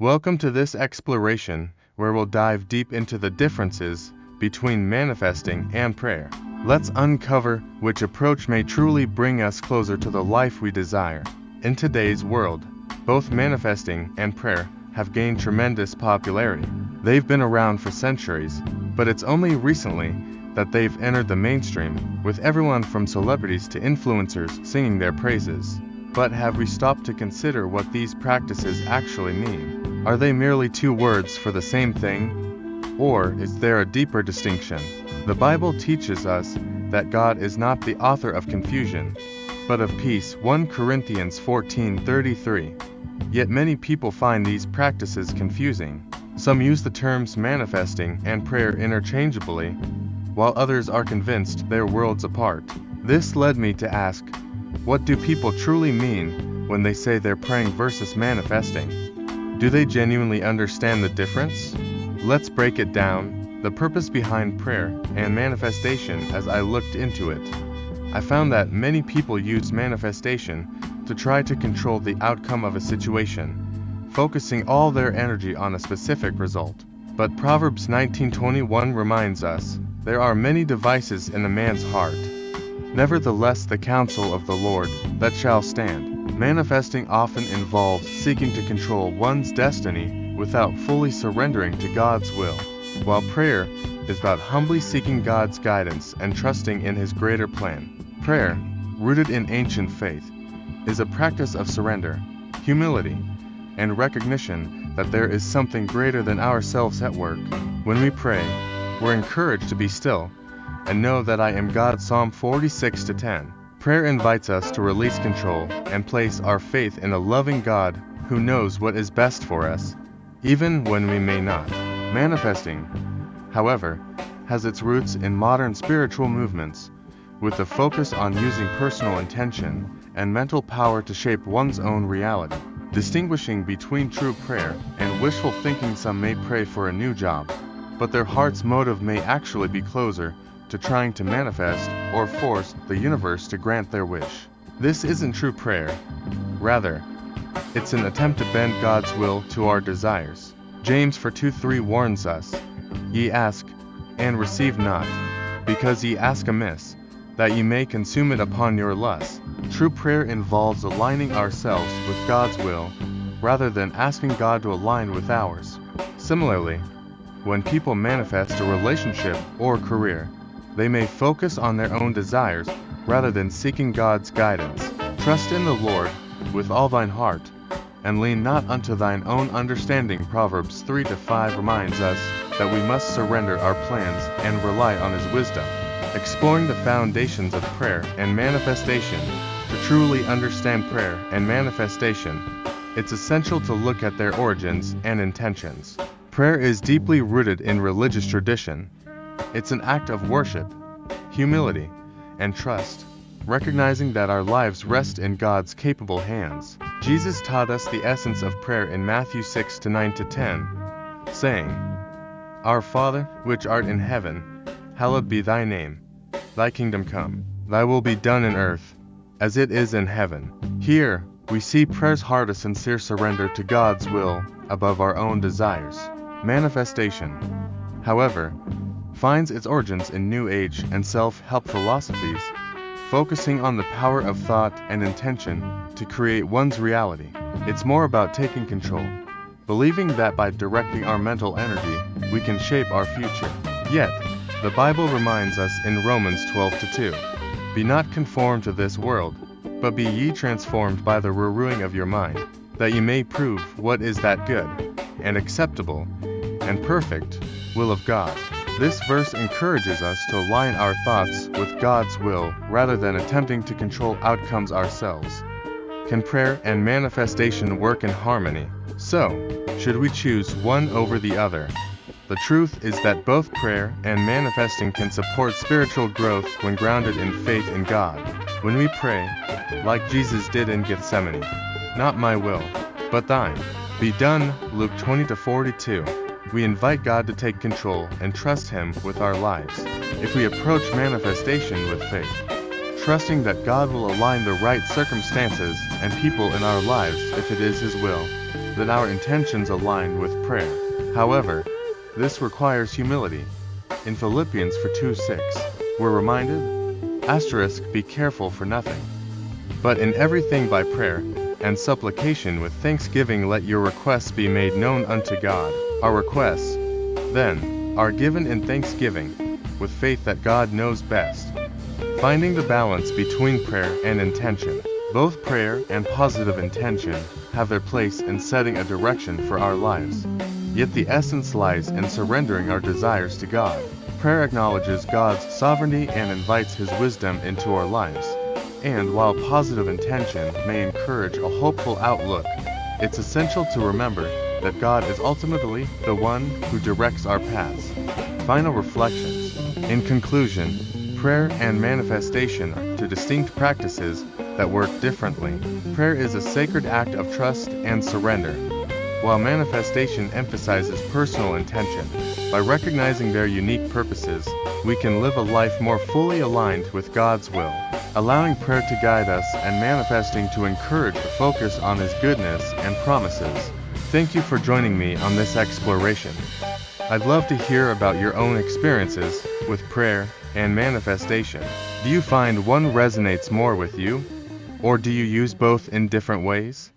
Welcome to this exploration, where we'll dive deep into the differences between manifesting and prayer. Let's uncover which approach may truly bring us closer to the life we desire. In today's world, both manifesting and prayer have gained tremendous popularity. They've been around for centuries, but it's only recently that they've entered the mainstream, with everyone from celebrities to influencers singing their praises. But have we stopped to consider what these practices actually mean? Are they merely two words for the same thing? Or is there a deeper distinction? The Bible teaches us that God is not the author of confusion, but of peace. 1 Corinthians 14:33. Yet many people find these practices confusing. Some use the terms manifesting and prayer interchangeably, while others are convinced they're worlds apart. This led me to ask, what do people truly mean when they say they're praying versus manifesting? Do they genuinely understand the difference? Let's break it down, the purpose behind prayer and manifestation. As I looked into it, I found that many people use manifestation to try to control the outcome of a situation, focusing all their energy on a specific result. But Proverbs 19:21 reminds us, there are many devices in a man's heart. Nevertheless, the counsel of the Lord, that shall stand. Manifesting often involves seeking to control one's destiny without fully surrendering to God's will, while prayer is about humbly seeking God's guidance and trusting in His greater plan. Prayer, rooted in ancient faith, is a practice of surrender, humility, and recognition that there is something greater than ourselves at work. When we pray, we're encouraged to be still and know that I am God. Psalm 46:10. Prayer invites us to release control and place our faith in a loving God who knows what is best for us, even when we may not. Manifesting, however, has its roots in modern spiritual movements, with a focus on using personal intention and mental power to shape one's own reality. Distinguishing between true prayer and wishful thinking, some may pray for a new job, but their heart's motive may actually be closer to trying to manifest or force the universe to grant their wish. This isn't true prayer. Rather, it's an attempt to bend God's will to our desires. James 4:2-3 warns us, "Ye ask, and receive not, because ye ask amiss, that ye may consume it upon your lusts." True prayer involves aligning ourselves with God's will, rather than asking God to align with ours. Similarly, when people manifest a relationship or career, they may focus on their own desires rather than seeking God's guidance. Trust in the Lord with all thine heart, and lean not unto thine own understanding. Proverbs 3-5 reminds us that we must surrender our plans and rely on His wisdom. Exploring the foundations of prayer and manifestation. To truly understand prayer and manifestation, it's essential to look at their origins and intentions. Prayer is deeply rooted in religious tradition. It's an act of worship, humility, and trust, recognizing that our lives rest in God's capable hands. Jesus taught us the essence of prayer in Matthew 6:9-10, saying, "Our Father, which art in heaven, hallowed be thy name. Thy kingdom come. Thy will be done in earth, as it is in heaven." Here, we see prayer's heart, a sincere surrender to God's will above our own desires. Manifestation, however, finds its origins in New Age and self-help philosophies, focusing on the power of thought and intention to create one's reality. It's more about taking control, believing that by directing our mental energy, we can shape our future. Yet, the Bible reminds us in Romans 12:2, "Be not conformed to this world, but be ye transformed by the renewing of your mind, that ye may prove what is that good, and acceptable, and perfect will of God." This verse encourages us to align our thoughts with God's will rather than attempting to control outcomes ourselves. Can prayer and manifestation work in harmony? So, should we choose one over the other? The truth is that both prayer and manifesting can support spiritual growth when grounded in faith in God. When we pray, like Jesus did in Gethsemane, "Not my will, but thine be done," Luke 20-42. We invite God to take control and trust Him with our lives. If we approach manifestation with faith, trusting that God will align the right circumstances and people in our lives if it is His will, that our intentions align with prayer. However, this requires humility. In Philippians 4:2-6, we're reminded, be careful for nothing, but in everything by prayer and supplication with thanksgiving let your requests be made known unto God. Our requests, then, are given in thanksgiving, with faith that God knows best. Finding the balance between prayer and intention. Both prayer and positive intention have their place in setting a direction for our lives. Yet the essence lies in surrendering our desires to God. Prayer acknowledges God's sovereignty and invites His wisdom into our lives. And while positive intention may encourage a hopeful outlook, it's essential to remember that God is ultimately the one who directs our paths. Final reflections. In conclusion, prayer and manifestation are two distinct practices that work differently. Prayer is a sacred act of trust and surrender, while manifestation emphasizes personal intention. By recognizing their unique purposes, we can live a life more fully aligned with God's will, allowing prayer to guide us and manifesting to encourage a focus on His goodness and promises. Thank you for joining me on this exploration. I'd love to hear about your own experiences with prayer and manifestation. Do you find one resonates more with you, or do you use both in different ways?